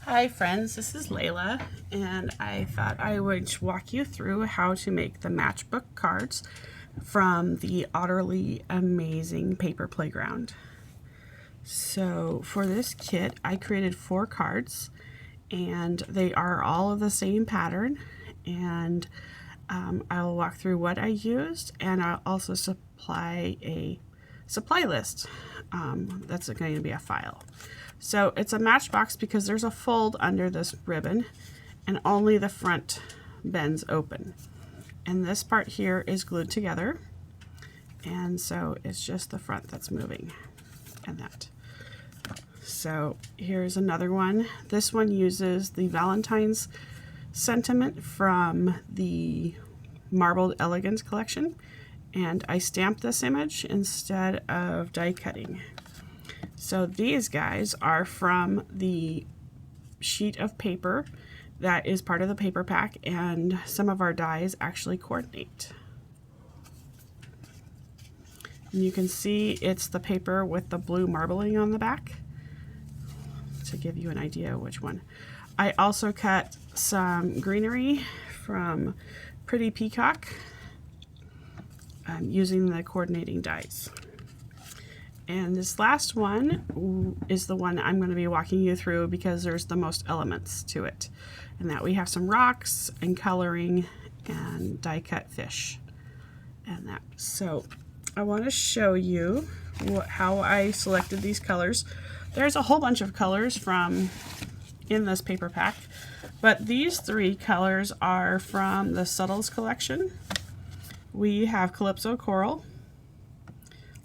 Hi friends, this is Layla, and I thought I would walk you through how to make the matchbook cards from the Otterly Amazing Paper Playground. So for this kit, I created 4 cards, and they are all of the same pattern, and I'll walk through what I used, and I'll also supply a supply list. That's going to be a file. So it's a matchbox because there's a fold under this ribbon and only the front bends open. And this part here is glued together. And so it's just the front that's moving and that. So here's another one. This one uses the Valentine's sentiment from the Marbled Elegance collection. And I stamped this image instead of die cutting. So these guys are from the sheet of paper that is part of the paper pack, and some of our dies actually coordinate. And you can see it's the paper with the blue marbling on the back to give you an idea which one. I also cut some greenery from Pretty Peacock using the coordinating dies. And this last one is the one I'm going to be walking you through because there's the most elements to it. And that we have some rocks and coloring and die cut fish and that. So I want to show you how I selected these colors. There's a whole bunch of colors from in this paper pack, but these 3 colors are from the Subtles collection. We have Calypso Coral,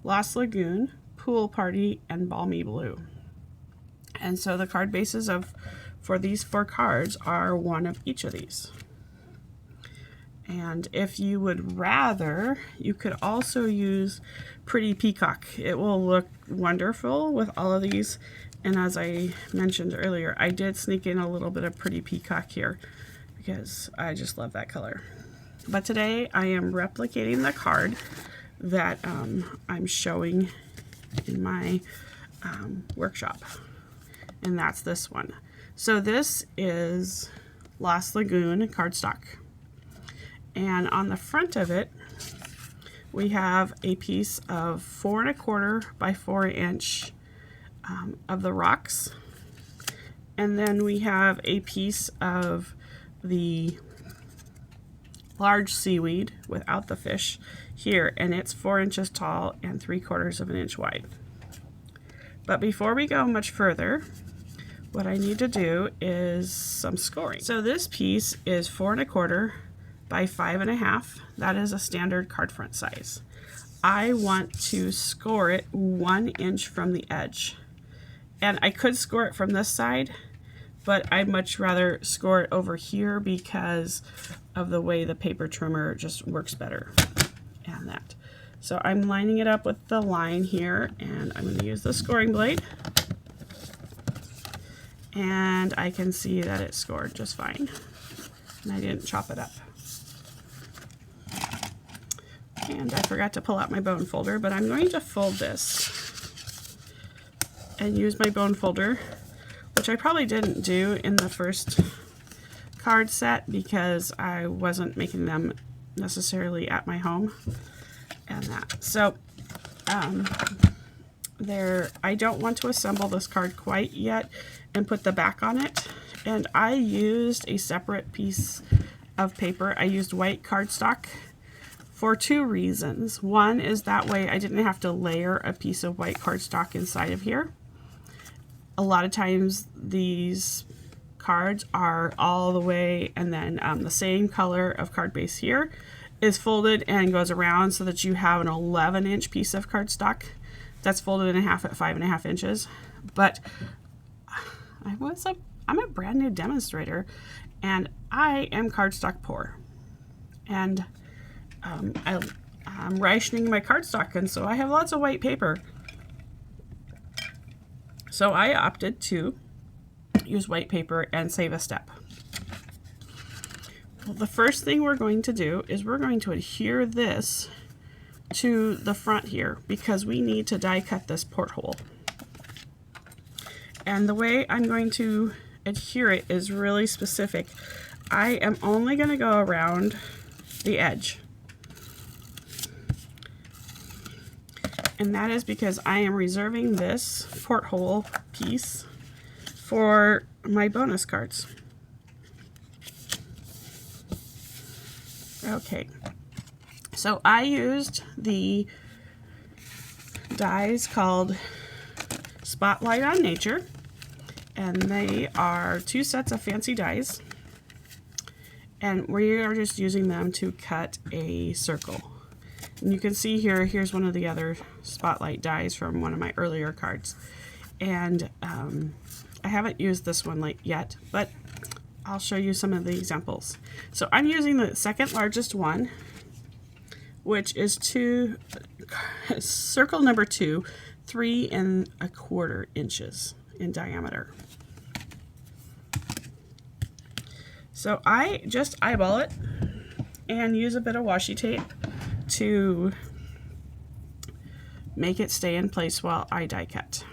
Lost Lagoon, Pool Party, and Balmy Blue. And so the card bases for these 4 cards are one of each of these. And if you would rather, you could also use Pretty Peacock. It will look wonderful with all of these. And as I mentioned earlier, I did sneak in a little bit of Pretty Peacock here because I just love that color. But today I am replicating the card that I'm showing in my workshop, and that's this one. So this is Lost Lagoon cardstock, and on the front of it we have a piece of 4 1/4 by 4 inch of the rocks, and then we have a piece of the large seaweed without the fish here, and it's 4 inches tall and 3/4 of an inch wide. But before we go much further, what I need to do is some scoring. So this piece is 4 1/4 by 5 1/2. That is a standard card front size. I want to score it 1 inch from the edge, and I could score it from this side, but I'd much rather score it over here because of the way the paper trimmer just works better and that. So I'm lining it up with the line here, and I'm going to use the scoring blade, and I can see that it scored just fine, and I didn't chop it up. And I forgot to pull out my bone folder, but I'm going to fold this and use my bone folder, which I probably didn't do in the first card set because I wasn't making them necessarily at my home and that. So I don't want to assemble this card quite yet and put the back on it, and I used a separate piece of paper. I used white cardstock for 2 reasons. One is that way I didn't have to layer a piece of white cardstock inside of here. A lot of times these cards are all the way, and then the same color of card base here is folded and goes around so that you have an 11-inch piece of cardstock that's folded in half at 5 1/2 inches. But I'm a brand new demonstrator, and I am cardstock poor, and I'm rationing my cardstock, and so I have lots of white paper. So I opted to use white paper and save a step. Well, the first thing we're going to do is we're going to adhere this to the front here because we need to die cut this porthole. And the way I'm going to adhere it is really specific. I am only going to go around the edge. And that is because I am reserving this porthole piece for my bonus cards. Okay, so I used the dies called Spotlight on Nature, and they are 2 sets of fancy dies, and we are just using them to cut a circle. And you can see here, here's one of the other Spotlight dies from one of my earlier cards, and I haven't used this one yet, but I'll show you some of the examples. So I'm using the second largest one, which is circle number 2, 3 1/4 inches in diameter. So I just eyeball it and use a bit of washi tape to make it stay in place while I die cut.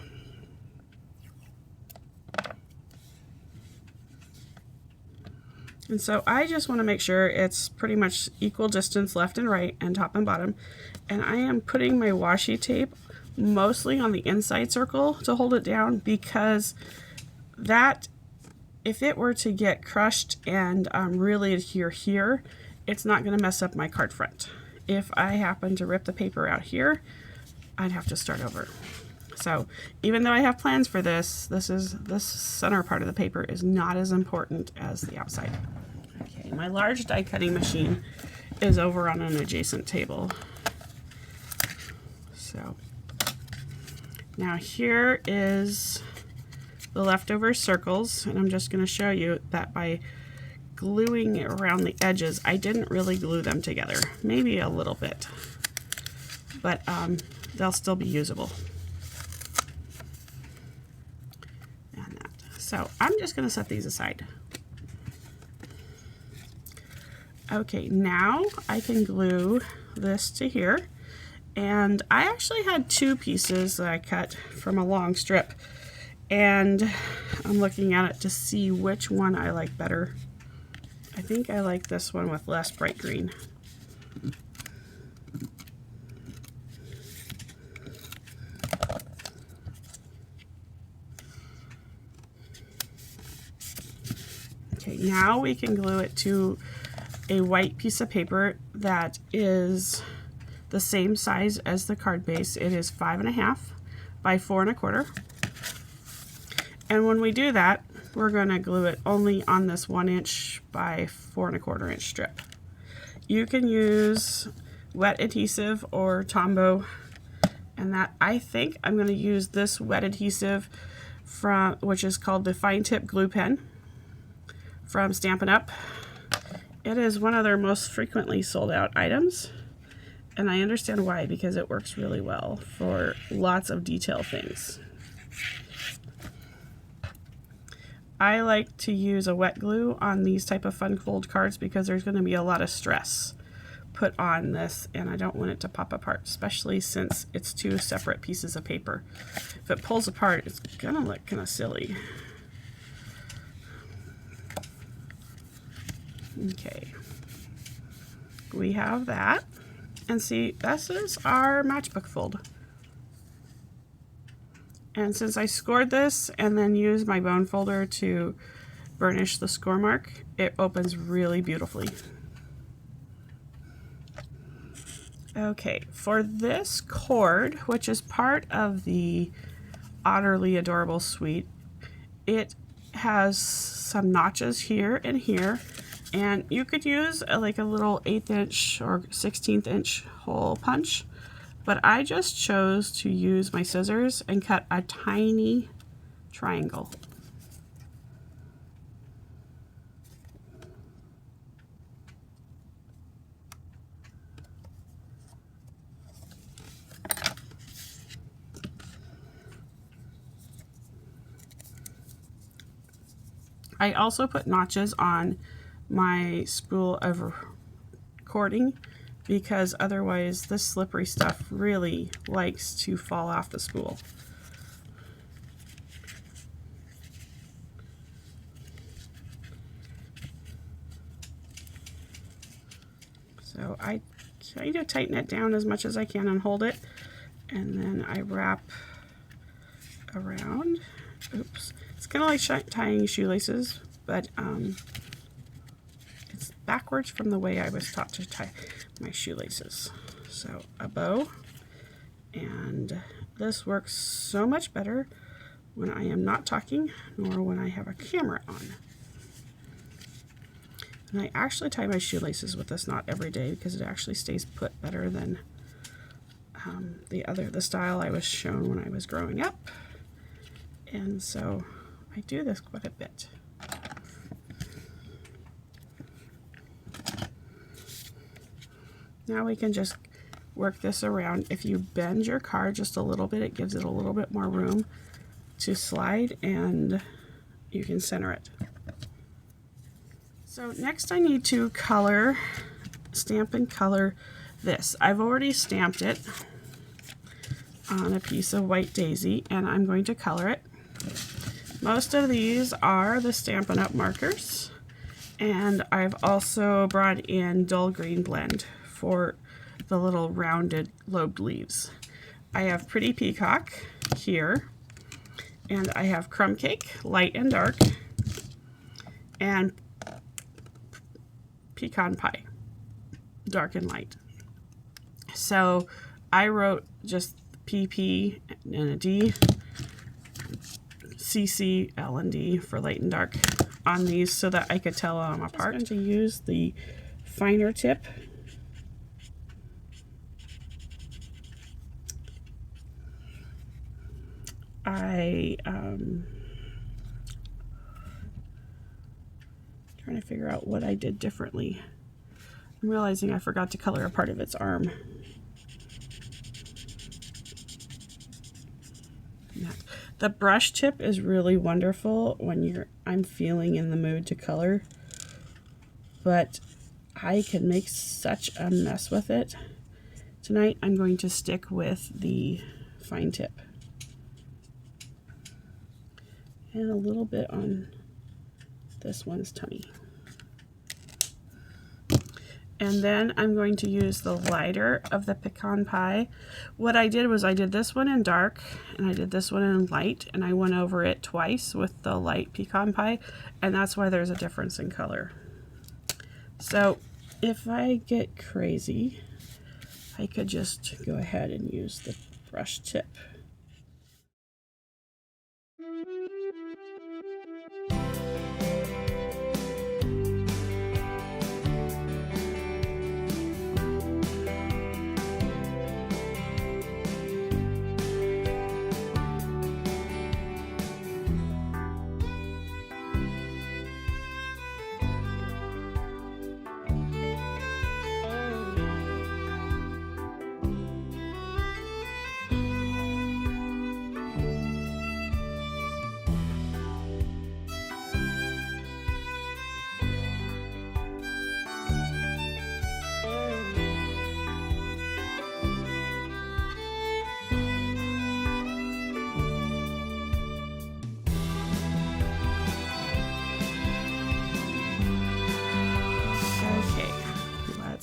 And so I just want to make sure it's pretty much equal distance left and right and top and bottom. And I am putting my washi tape mostly on the inside circle to hold it down, because that, if it were to get crushed and really adhere here, it's not going to mess up my card front. If I happen to rip the paper out here, I'd have to start over. So even though I have plans for this center part of the paper is not as important as the outside. Okay, my large die cutting machine is over on an adjacent table. So now here is the leftover circles, and I'm just going to show you that by gluing it around the edges, I didn't really glue them together. Maybe a little bit, but they'll still be usable. And that. So I'm just going to set these aside. Okay, now I can glue this to here. And I actually had 2 pieces that I cut from a long strip, and I'm looking at it to see which one I like better. I think I like this one with less bright green. Okay, now we can glue it to a white piece of paper that is the same size as the card base. It is 5.5 by 4 1/4. And when we do that, we're going to glue it only on this 1 inch by 4 1/4 inch strip. You can use wet adhesive or Tombow, and that I think I'm going to use this wet adhesive from, which is called the Fine Tip Glue Pen from Stampin' Up. It is one of their most frequently sold out items, and I understand why, because it works really well for lots of detail things. I like to use a wet glue on these type of fun fold cards because there's going to be a lot of stress put on this, and I don't want it to pop apart, especially since it's 2 separate pieces of paper. If it pulls apart, it's going to look kind of silly. Okay, we have that. And see, this is our matchbook fold. And since I scored this and then used my bone folder to burnish the score mark, it opens really beautifully. Okay, for this cord, which is part of the Otterly Adorable suite, it has some notches here and here, and you could use like a little 1/8 inch or 1/16 inch hole punch, but I just chose to use my scissors and cut a tiny triangle. I also put notches on my spool of cording because otherwise this slippery stuff really likes to fall off the spool. So I kind of tighten it down as much as I can and hold it, and then I wrap around. Oops. It's kind of like tying shoelaces, but it's backwards from the way I was taught to tie my shoelaces. So a bow, and this works so much better when I am not talking nor when I have a camera on. And I actually tie my shoelaces with this knot every day because it actually stays put better than the style I was shown when I was growing up. And so I do this quite a bit. Now we can just work this around. If you bend your card just a little bit, it gives it a little bit more room to slide, and you can center it. So next I need to stamp and color this. I've already stamped it on a piece of white daisy, and I'm going to color it. Most of these are the Stampin' Up! Markers, and I've also brought in dull green blend for the little rounded lobed leaves. I have Pretty Peacock here, and I have Crumb Cake, light and dark, and Pecan Pie, dark and light. So I wrote just PP and a D, CC, L and D for light and dark on these so that I could tell them apart. I'm going to use the finer tip. Trying to figure out what I did differently. I'm realizing I forgot to color a part of its arm. The brush tip is really wonderful when I'm feeling in the mood to color, but I can make such a mess with it. Tonight I'm going to stick with the fine tip. And a little bit on this one's tummy. And then I'm going to use the lighter of the Pecan Pie. What I did was I did this one in dark and I did this one in light, and I went over it twice with the light Pecan Pie, and that's why there's a difference in color. So if I get crazy, I could just go ahead and use the brush tip.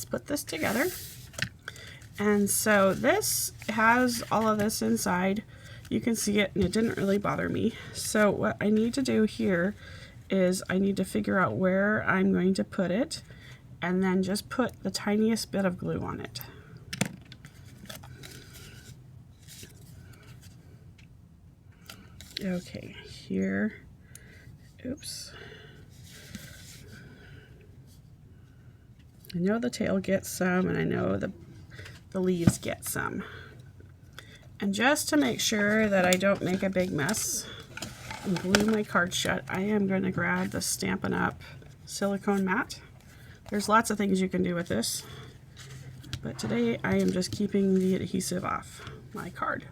Put this together, and so this has all of this inside. You can see it, and it didn't really bother me. So what I need to do here is I need to figure out where I'm going to put it, and then just put the tiniest bit of glue on it. Okay, here, oops. I know the tail gets some, and I know the leaves get some. And just to make sure that I don't make a big mess and glue my card shut, I am going to grab the Stampin' Up! Silicone mat. There's lots of things you can do with this, but today I am just keeping the adhesive off my card.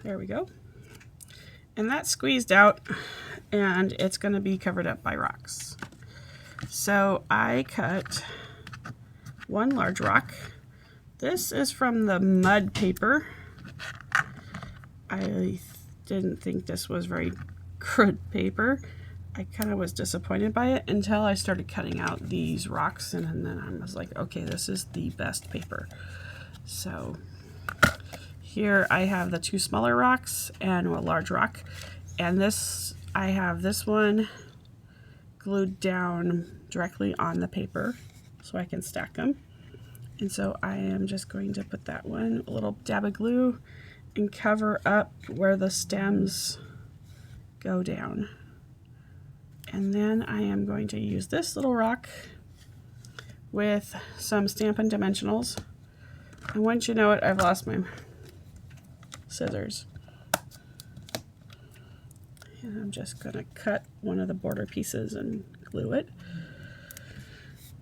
There we go. And that's squeezed out, and it's going to be covered up by rocks. So I cut one large rock. This is from the mud paper. I didn't think this was very good paper. I kind of was disappointed by it until I started cutting out these rocks, and then I was like, okay, this is the best paper. So here I have the 2 smaller rocks and a large rock, and this, I have this one glued down directly on the paper so I can stack them. And so I am just going to put that one, a little dab of glue, and cover up where the stems go down. And then I am going to use this little rock with some Stampin' Dimensionals. And once you know it, I've lost my scissors. And I'm just going to cut one of the border pieces and glue it.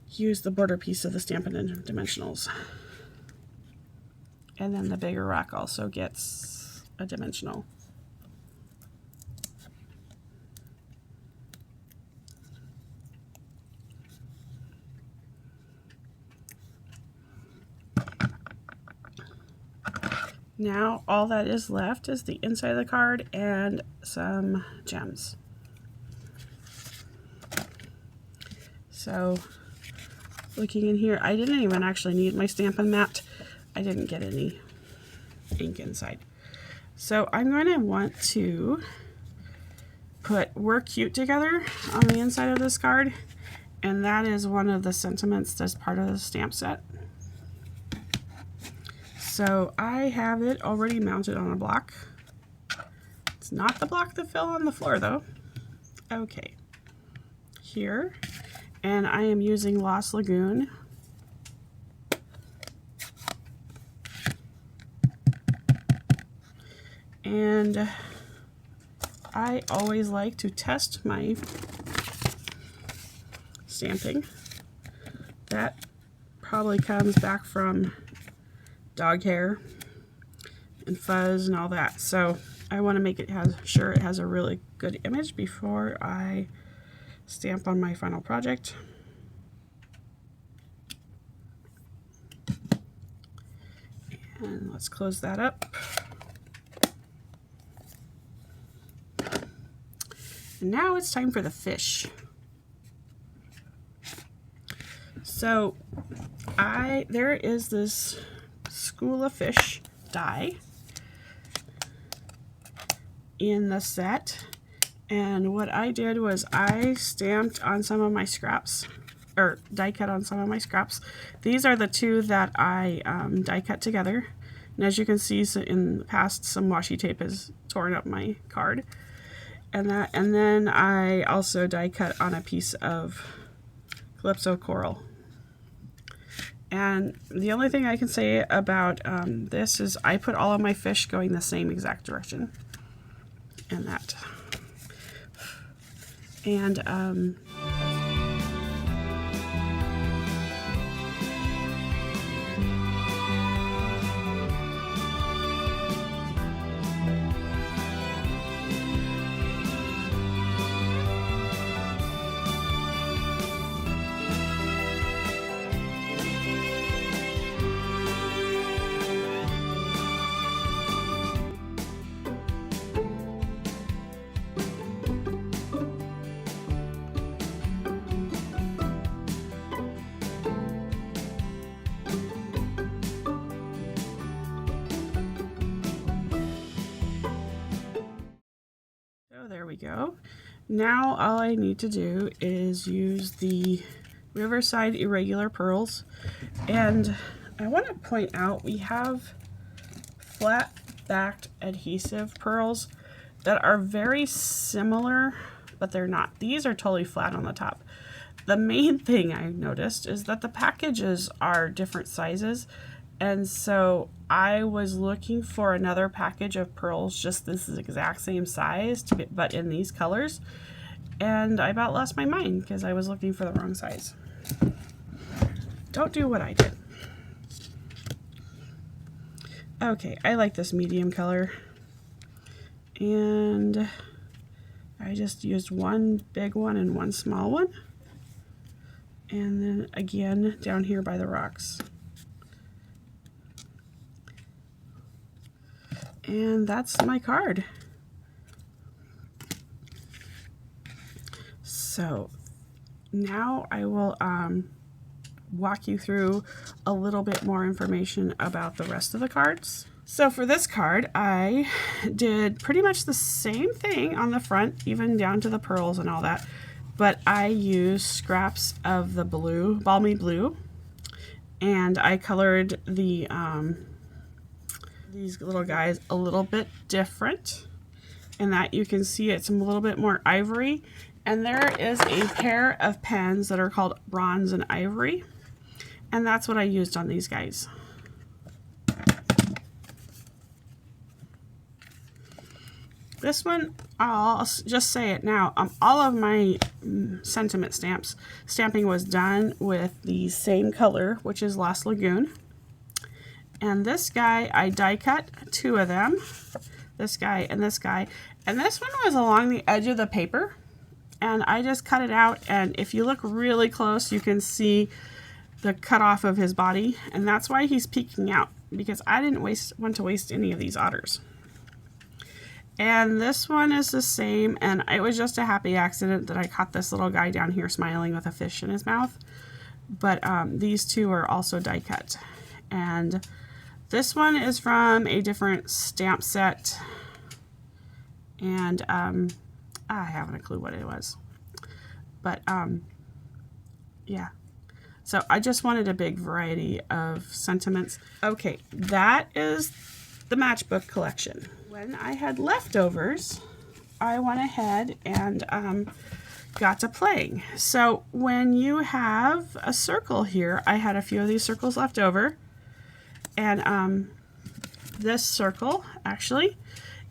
Use the border piece of the Stampin' Dimensionals. And then the bigger rock also gets a dimensional. Now all that is left is the inside of the card and some gems. So looking in here, I didn't even actually need my Stampin' mat. I didn't get any ink inside. So I'm going to want to put "We're Cute Together" on the inside of this card, and that is one of the sentiments that's part of the stamp set. So I have it already mounted on a block. It's not the block that fell on the floor though. Okay, here, and I am using Lost Lagoon. And I always like to test my stamping. That probably comes back from dog hair and fuzz and all that. So I want to make it sure it has a really good image before I stamp on my final project. And let's close that up. And now it's time for the fish. So there is this School of Fish die in the set, and what I did was I stamped on some of my scraps, or die cut on some of my scraps. These are the 2 that I die cut together, and as you can see, so in the past, some washi tape has torn up my card. And then I also die cut on a piece of Calypso coral. And the only thing I can say about this is I put all of my fish going the same exact direction. And that. And there we go. Now all I need to do is use the Riverside Irregular Pearls, and I want to point out we have flat backed adhesive pearls that are very similar, but they're not. These are totally flat on the top. The main thing I noticed is that the packages are different sizes, and so I was looking for another package of pearls just this exact same size, but in these colors, and I about lost my mind because I was looking for the wrong size. Don't do what I did. Okay, I like this medium color, and I just used one big one and one small one, and then again down here by the rocks. And that's my card. So now I will walk you through a little bit more information about the rest of the cards. So for this card, I did pretty much the same thing on the front, even down to the pearls and all that, but I used scraps of the blue, balmy blue, and I colored the these little guys a little bit different, in that you can see it's a little bit more ivory, and there is a pair of pens that are called bronze and ivory, and that's what I used on these guys. This one, I'll just say it now, all of my sentiment stamping was done with the same color, which is Lost Lagoon. And this guy, I die cut 2 of them, this guy and this guy. And this one was along the edge of the paper, and I just cut it out, and if you look really close, you can see the cut off of his body, and that's why he's peeking out, because I didn't want to waste any of these otters. And this one is the same, and it was just a happy accident that I caught this little guy down here smiling with a fish in his mouth. But these 2 are also die cut. And this one is from a different stamp set, and I haven't a clue what it was. But yeah. So I just wanted a big variety of sentiments. Okay, that is the matchbook collection. When I had leftovers, I went ahead and got to playing. So when you have a circle here, I had a few of these circles left over, and this circle actually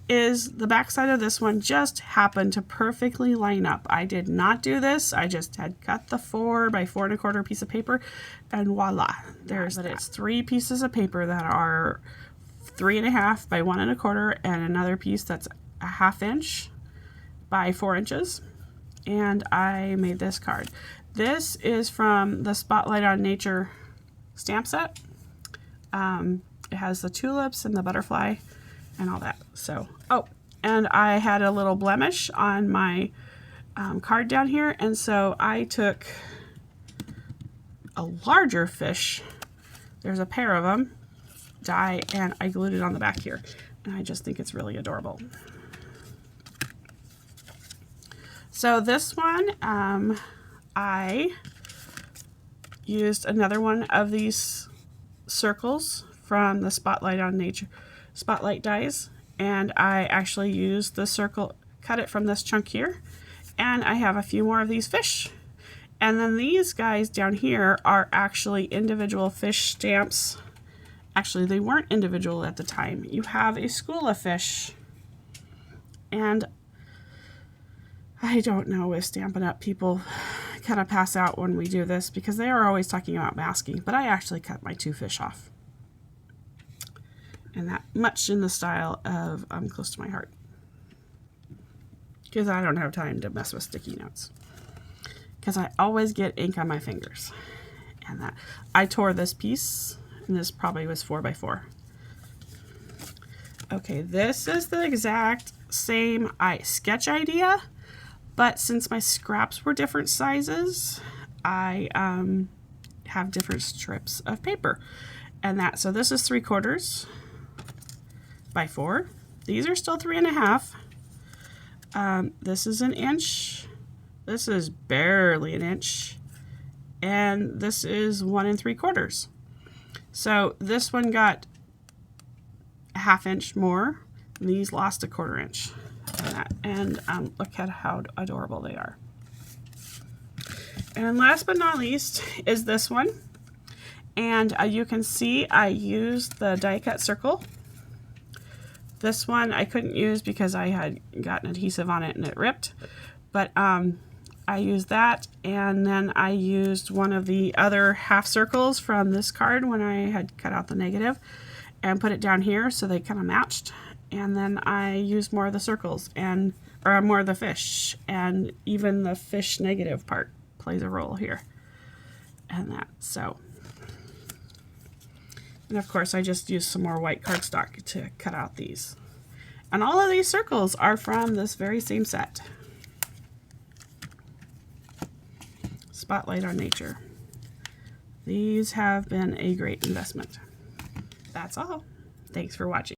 is the back side of this one just happened to perfectly line up. I did not do this. I just had cut the 4 by 4 1/4 piece of paper, and voila, there's that. It's 3 pieces of paper that are 3 1/2 by 1 1/4, and another piece that's a 1/2 inch by 4 inches. And I made this card. This is from the Spotlight on Nature stamp set. It has the tulips and the butterfly and all that. So, oh, and I had a little blemish on my card down here, and so I took a larger fish. There's a pair of them. Die, and I glued it on the back here, and I just think it's really adorable. So this one, I used another one of these circles from the Spotlight on Nature Spotlight dies, and I actually used the circle, cut it from this chunk here, and I have a few more of these fish. And then these guys down here are actually individual fish stamps. Actually, they weren't individual at the time. You have a school of fish. And I don't know if Stampin' Up! People kind of pass out when we do this, because they are always talking about masking, but I actually cut my 2 fish off. And that much in the style of Close to My Heart. Because I don't have time to mess with sticky notes. Because I always get ink on my fingers. And that I tore this piece. And this probably was 4 by 4. Okay, this is the exact same sketch idea, but since my scraps were different sizes, I have different strips of paper. And that, so this is 3/4 by 4. These are still 3 1/2. This is 1 inch. This is barely 1 inch. And this is 1 3/4. So this one got a 1/2 inch more, and these lost a 1/4 inch. And look at how adorable they are. And last but not least is this one. And you can see I used the die cut circle. This one I couldn't use because I had gotten adhesive on it and it ripped. But I used that, and then I used one of the other half circles from this card when I had cut out the negative and put it down here so they kind of matched. And then I used more of the circles or more of the fish, and even the fish negative part plays a role here. And that, so. And of course I just used some more white cardstock to cut out these. And all of these circles are from this very same set. Spotlight on Nature. These have been a great investment. That's all. Thanks for watching.